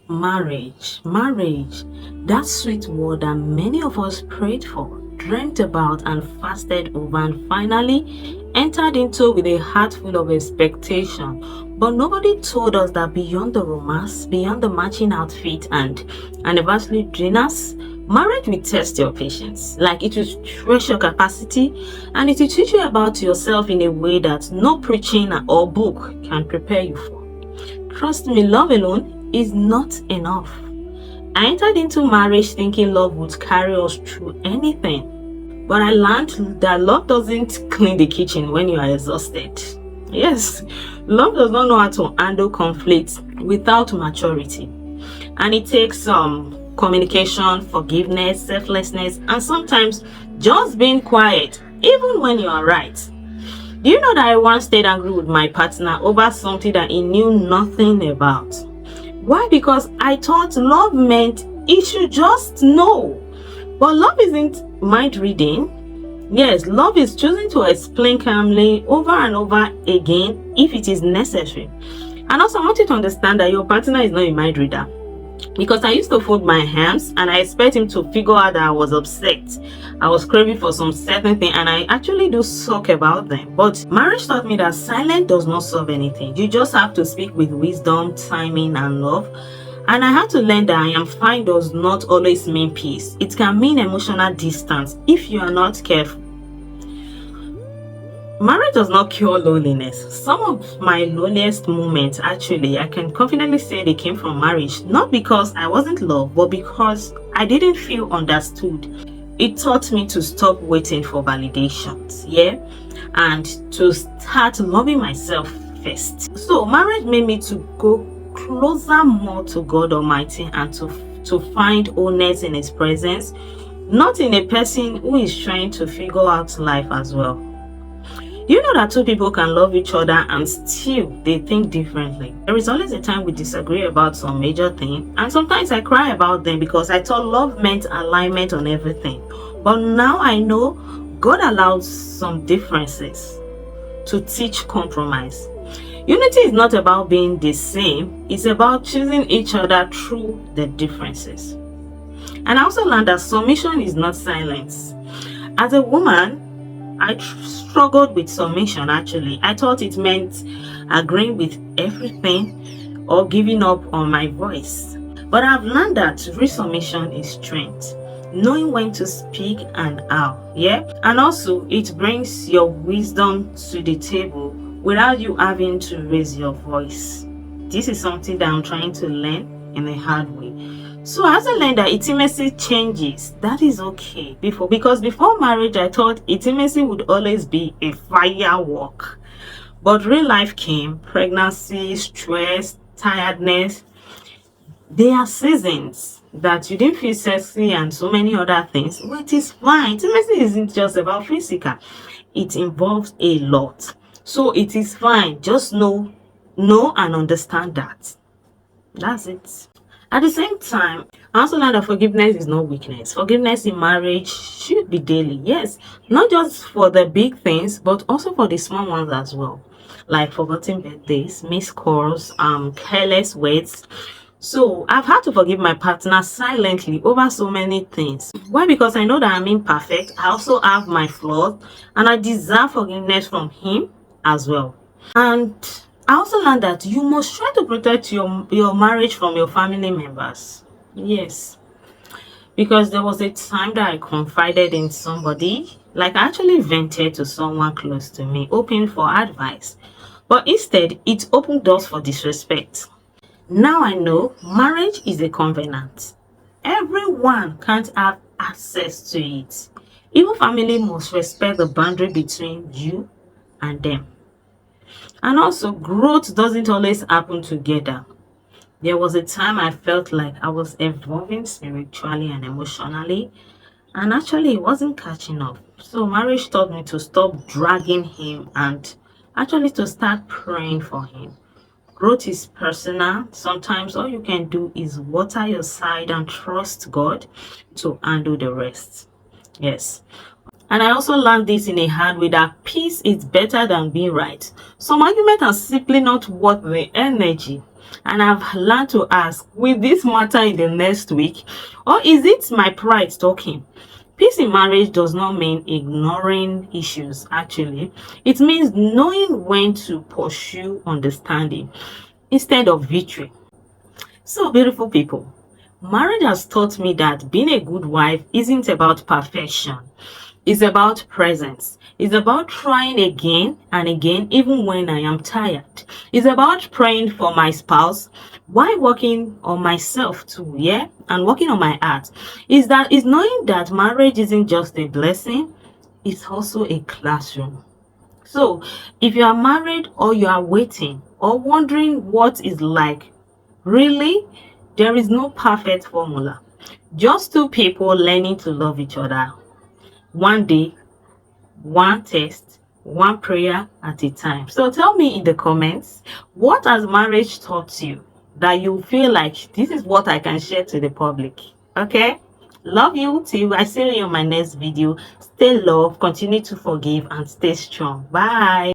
Marriage, that sweet word that many of us prayed for, dreamt about, and fasted over, and finally entered into with a heart full of expectation. But nobody told us that beyond the romance, beyond the matching outfit and anniversary dinners, marriage will test your patience. Like it will stretch your capacity and it will teach you about yourself in a way that no preaching or book can prepare you for. Trust me, love alone is not enough. I entered into marriage thinking love would carry us through anything. But I learned that love doesn't clean the kitchen when you are exhausted. Yes, love does not know how to handle conflict without maturity. And it takes communication, forgiveness, selflessness, and sometimes just being quiet, even when you are right. Do you know that I once stayed angry with my partner over something that he knew nothing about? Why? Because I thought love meant he should just know. But love isn't mind reading. Yes, love is choosing to explain calmly over and over again if it is necessary. And also, I want you to understand that your partner is not a mind reader. Because I used to fold my hands and I expect him to figure out that I was upset. I was craving for some certain thing and I actually do suck about them. But marriage taught me that silence does not solve anything. You just have to speak with wisdom, timing, and love. And I had to learn that I am fine does not always mean peace. It can mean emotional distance if you are not careful. Marriage does not cure loneliness. Some of my loneliest moments, actually, I can confidently say they came from marriage. Not because I wasn't loved, but because I didn't feel understood. It taught me to stop waiting for validations, yeah? And to start loving myself first. So marriage made me to go closer more to God Almighty and to find wholeness in His presence, not in a person who is trying to figure out life as well. You know that two people can love each other and still they think differently. There is always a time we disagree about some major thing, and sometimes I cry about them because I thought love meant alignment on everything. But now I know God allows some differences to teach compromise. Unity is not about being the same, it's about choosing each other through the differences. And I also learned that submission is not silence. As a woman, I struggled with submission actually. I thought it meant agreeing with everything or giving up on my voice. But I've learned that real submission is strength. Knowing when to speak and how, yeah? And also, it brings your wisdom to the table without you having to raise your voice. This is something that I'm trying to learn in a hard way. So as I learned that intimacy changes, that is okay. Because before marriage, I thought intimacy would always be a firework. But real life came, pregnancy, stress, tiredness. They are seasons that you didn't feel sexy and so many other things. But it is fine. Intimacy isn't just about physical. It involves a lot. So it is fine. Just know and understand that. That's it. At the same time, I also learned that forgiveness is not weakness. Forgiveness in marriage should be daily. Yes, not just for the big things, but also for the small ones as well. Like forgotten birthdays, missed calls, careless words. So I've had to forgive my partner silently over so many things. Why? Because I know that I'm imperfect. I also have my flaws and I deserve forgiveness from him as well. And I also learned that you must try to protect your marriage from your family members. Yes. Because there was a time that I confided in somebody. Like I actually vented to someone close to me, hoping for advice. But instead, it opened doors for disrespect. Now I know marriage is a covenant. Everyone can't have access to it. Even family must respect the boundary between you and them. And also, growth doesn't always happen together. There was a time I felt like I was evolving spiritually and emotionally, and actually it wasn't catching up. So marriage taught me to stop dragging him and actually to start praying for him. Growth is personal. Sometimes all you can do is water your side and trust God to handle the rest. Yes. And I also learned this in a hard way that peace is better than being right. Some arguments are simply not worth the energy. And I've learned to ask, will this matter in the next week? Or is it my pride talking? Peace in marriage does not mean ignoring issues, actually. It means knowing when to pursue understanding instead of victory. So, beautiful people, marriage has taught me that being a good wife isn't about perfection. It's about presence. It's about trying again and again, even when I am tired. It's about praying for my spouse while working on myself too, yeah? And working on my heart. Is knowing that marriage isn't just a blessing, it's also a classroom. So, if you are married or you are waiting or wondering what is like, really, there is no perfect formula. Just two people learning to love each other. One day, one test, one prayer at a time. So tell me in the comments, what has marriage taught you that you feel like this is what I can share to the public? Okay? Love you till I see you in my next video. Stay love, continue to forgive, and stay strong. Bye.